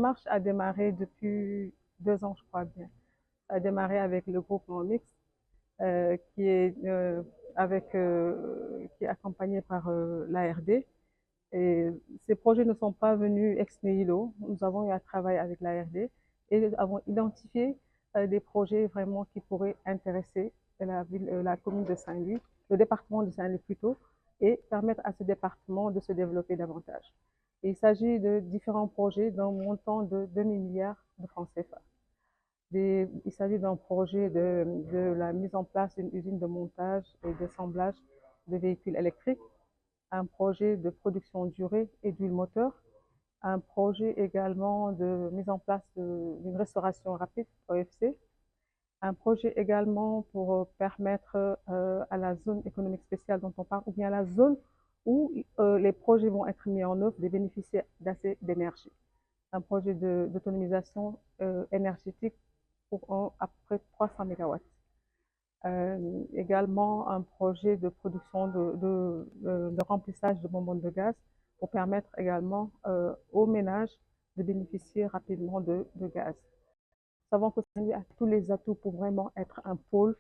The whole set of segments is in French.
démarche a démarré depuis 2 ans, je crois bien. Ça a démarré avec le groupement mixte qui est qui est accompagné par l'ARD. Et ces projets ne sont pas venus ex nihilo. Nous avons eu à travailler avec l'ARD et nous avons identifié des projets vraiment qui pourraient intéresser la commune de Saint-Louis, le département de Saint-Louis plutôt, et permettre à ce département de se développer davantage. Et il s'agit de différents projets d'un montant de 2 000 milliards de francs CFA. Il s'agit d'un projet de la mise en place d'une usine de montage et d'assemblage de véhicules électriques, un projet de production d'urée et d'huile moteur, un projet également de mise en place d'une restauration rapide, OFC, un projet également pour permettre à la zone économique spéciale dont on parle, ou bien à la zone où les projets vont être mis en œuvre, de bénéficier d'assez d'énergie. Un projet d'autonomisation énergétique pour à peu près 300 MW. Également un projet de production de remplissage de bonbonnes de gaz pour permettre également aux ménages de bénéficier rapidement de gaz. Nous savons que Saint-Louis a tous les atouts pour vraiment être un pôle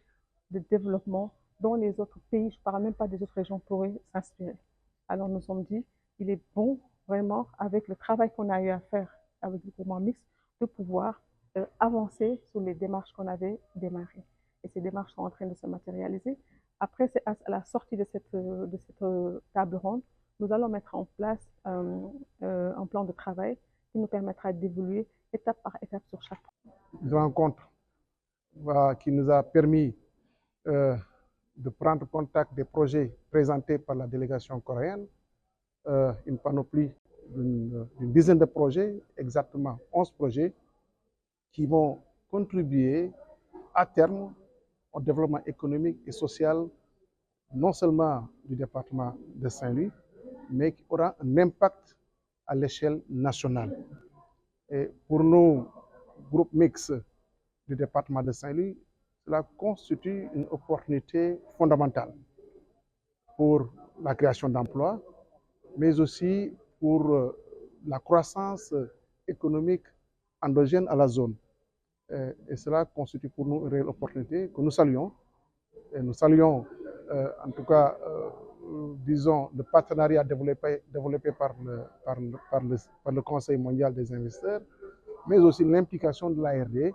de développement dont les autres pays, je ne parle même pas des autres régions, pourraient s'inspirer. Alors nous sommes dit, il est bon vraiment, avec le travail qu'on a eu à faire avec le groupement mixte, de pouvoir avancer sur les démarches qu'on avait démarrées. Et ces démarches sont en train de se matérialiser. Après, c'est à la sortie de cette table ronde, nous allons mettre en place un plan de travail qui nous permettra d'évoluer étape par étape sur chaque projet. Une rencontre qui nous a permis de prendre contact des projets présentés par la délégation coréenne, une panoplie d'une dizaine de projets, exactement 11 projets, qui vont contribuer à terme au développement économique et social, non seulement du département de Saint-Louis, mais qui aura un impact à l'échelle nationale. Et pour nous, groupe mixte du département de Saint-Louis, cela constitue une opportunité fondamentale pour la création d'emplois, mais aussi pour la croissance économique endogène à la zone. Et cela constitue pour nous une réelle opportunité que nous saluons. Et nous saluons en tout cas, disons, le partenariat développé par le Conseil mondial des investisseurs, mais aussi l'implication de l'ARD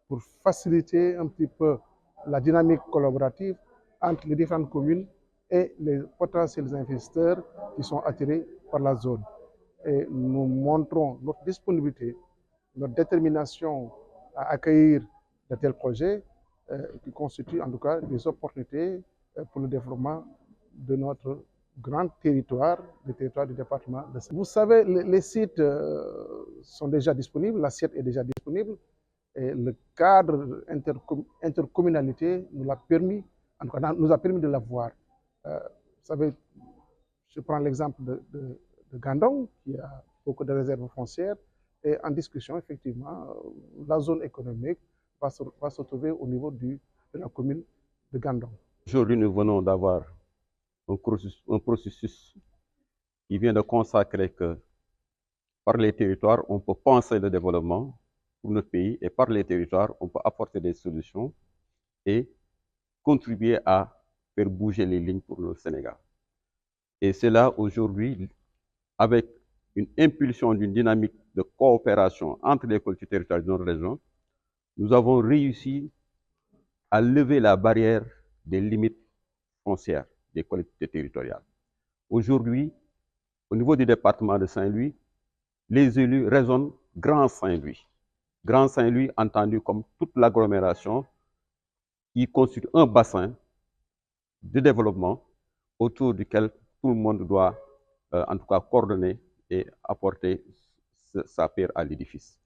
pour faciliter un petit peu la dynamique collaborative entre les différentes communes et les potentiels investisseurs qui sont attirés par la zone. Et nous montrons notre disponibilité, notre détermination à accueillir de tels projets qui constituent en tout cas des opportunités pour le développement de notre grand territoire, le territoire du département de Saint-Louis. Vous savez, les sites sont déjà disponibles, l'assiette est déjà disponible, et le cadre intercommunalité nous l'a permis, en tout cas, nous a permis de l'avoir. Vous savez, je prends l'exemple de Gandon, qui a beaucoup de réserves foncières, et en discussion, effectivement, la zone économique va se trouver au niveau de la commune de Gandon. Aujourd'hui, nous venons d'avoir un processus qui vient de consacrer que par les territoires, on peut penser le développement pour notre pays, et par les territoires, on peut apporter des solutions et contribuer à faire bouger les lignes pour le Sénégal. Et c'est là aujourd'hui, avec une impulsion d'une dynamique de coopération entre les collectivités territoriales de notre région, nous avons réussi à lever la barrière des limites foncières des collectivités territoriales. Aujourd'hui, au niveau du département de Saint-Louis, les élus raisonnent Grand Saint-Louis. Grand Saint-Louis entendu comme toute l'agglomération qui constitue un bassin de développement autour duquel tout le monde doit en tout cas coordonner et apporter sa pierre à l'édifice.